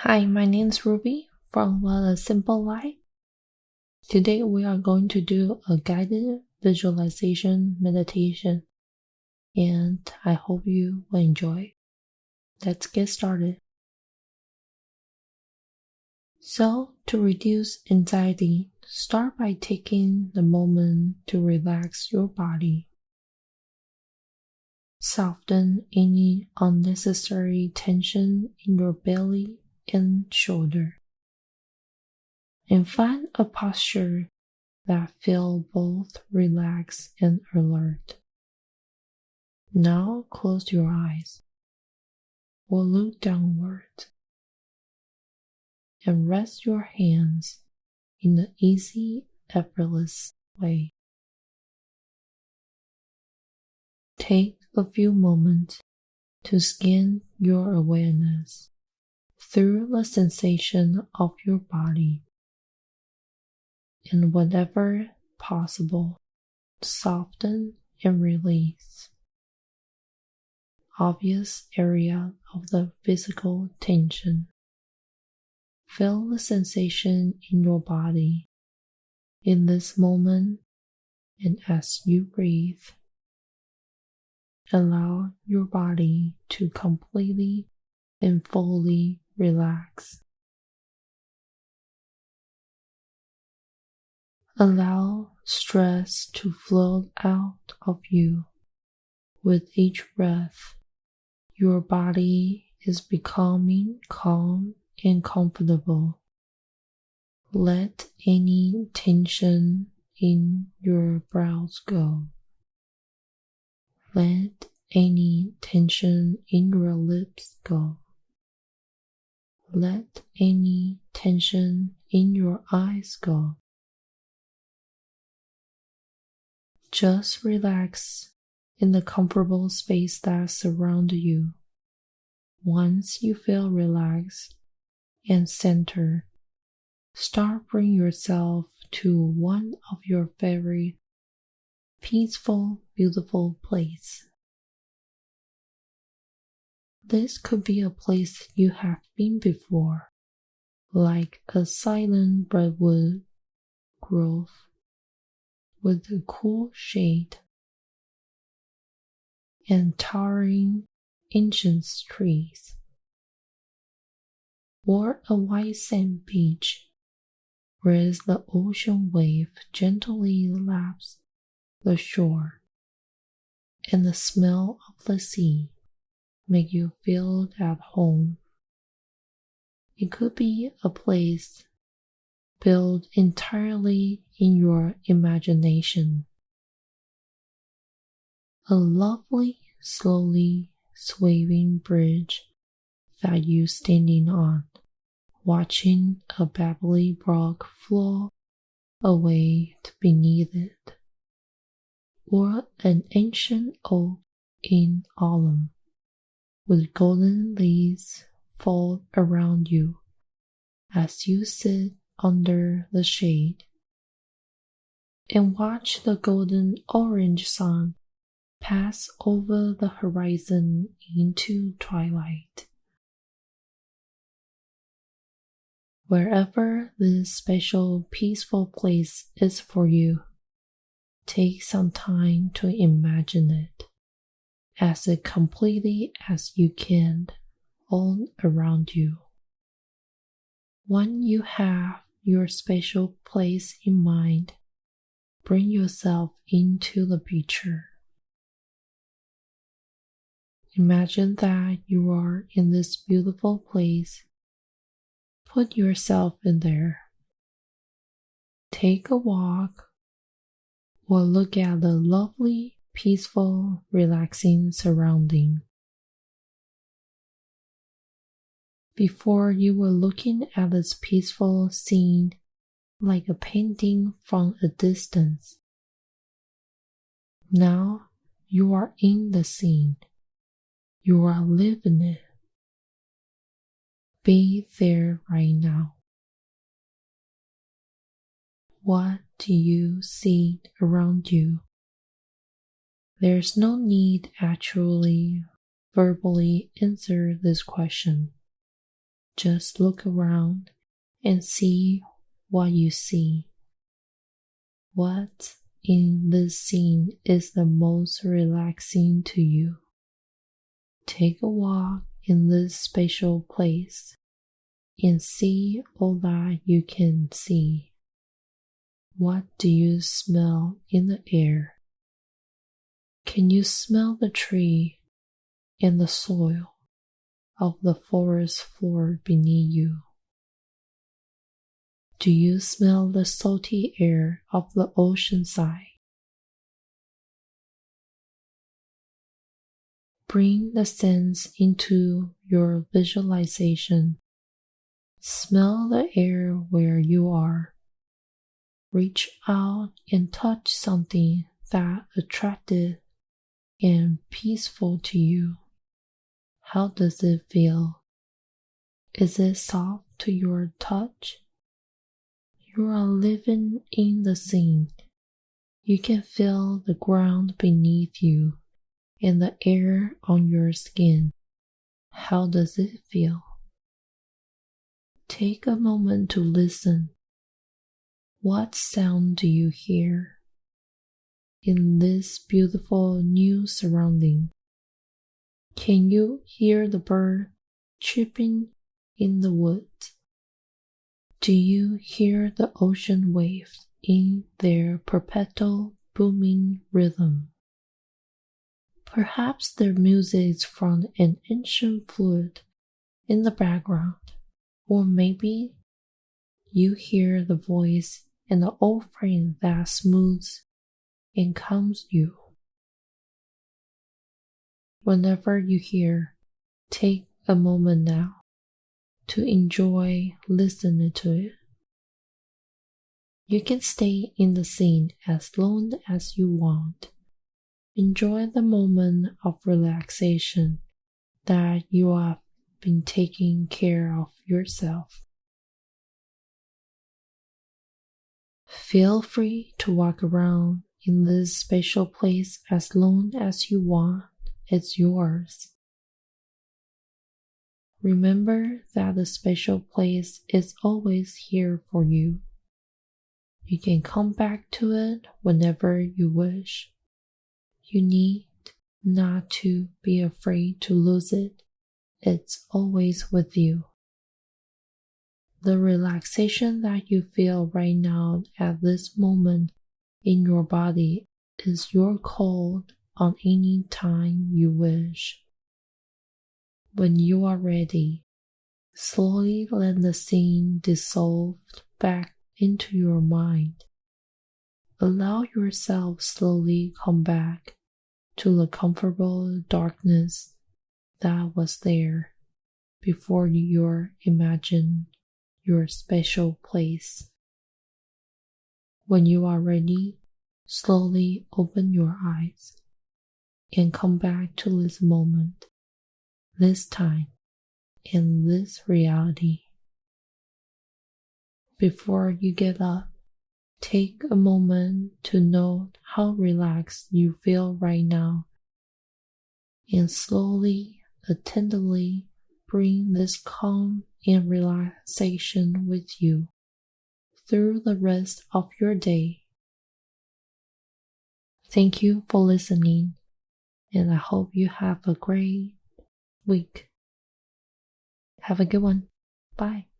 Hi, my name is Ruby from What a Simple Life. Today we are going to do a guided visualization meditation, and I hope you will enjoy. Let's get started. So, to reduce anxiety, start by taking the moment to relax your body. Soften any unnecessary tension in your belly and shoulder. And find a posture that feels both relaxed and alert. Now close your eyes or look downward and rest your hands in an easy, effortless way. Take a few moments to scan your awareness through the sensation of your body, and whenever possible, soften and release obvious area of the physical tension. Feel the sensation in your body in this moment, and as you breathe, allow your body to completely and fully relax. Allow stress to flow out of you. With each breath, your body is becoming calm and comfortable. Let any tension in your brows go. Let any tension in your lips go. Let any tension in your eyes go. Just relax in the comfortable space that surrounds you. Once you feel relaxed and centered, start bringing yourself to one of your favorite peaceful, beautiful place. This could be a place you have been before, like a silent redwood grove with a cool shade and towering ancient trees, or a white sand beach where the ocean wave gently laps the shore, and the smell of the sea make you feel at home. It could be a place built entirely in your imagination. A lovely, slowly swaying bridge that you standing on, watching a babbly brook flow away beneath it, or an ancient oak in autumn with golden leaves fall around you as you sit under the shade and watch the golden orange sun pass over the horizon into twilight. Wherever this special, peaceful place is for you, take some time to imagine it as completely as you can all around you. When you have your special place in mind, bring yourself into the picture. Imagine that you are in this beautiful place. Put yourself in there. Take a walk or look at the lovely, peaceful, relaxing surrounding. Before you were looking at this peaceful scene like a painting from a distance. Now you are in the scene. You are living it. Be there right now. What do you see around you? There's no need actually verbally answer this question. Just look around and see what you see. What in this scene is the most relaxing to you? Take a walk in this spatial place and see all that you can see. What do you smell in the air? Can you smell the tree and the soil of the forest floor beneath you? Do you smell the salty air of the ocean side? Bring the sense into your visualization. Smell the air where you are. Reach out and touch something that attractive and peaceful to you. How does it feel? Is it soft to your touch? You are living in the scene. You can feel the ground beneath you and the air on your skin. How does it feel? Take a moment to listen. What sound do you hear in this beautiful new surrounding? Can you hear the bird chirping in the woods? Do you hear the ocean waves in their perpetual booming rhythm? Perhaps their music is from an ancient flute in the background, or maybe you hear the voice and the old friend that smooths and calms you. Whenever you hear, take a moment now to enjoy listening to it. You can stay in the scene as long as you want. Enjoy the moment of relaxation that you have been taking care of yourself. Feel free to walk around in this special place as long as you want. It's yours. Remember that the special place is always here for you. You can come back to it whenever you wish. You need not to be afraid to lose it. It's always with you. The relaxation that you feel right now at this moment in your body is your call on any time you wish. When you are ready, slowly let the scene dissolve back into your mind. Allow yourself slowly come back to the comfortable darkness that was there before you imagined your special place. When you are ready, slowly open your eyes and come back to this moment, this time, and this reality. Before you get up, take a moment to note how relaxed you feel right now, and slowly, attentively bring this calm and relaxation with you through the rest of your day. Thank you for listening, and I hope you have a great week. Have a good one. Bye.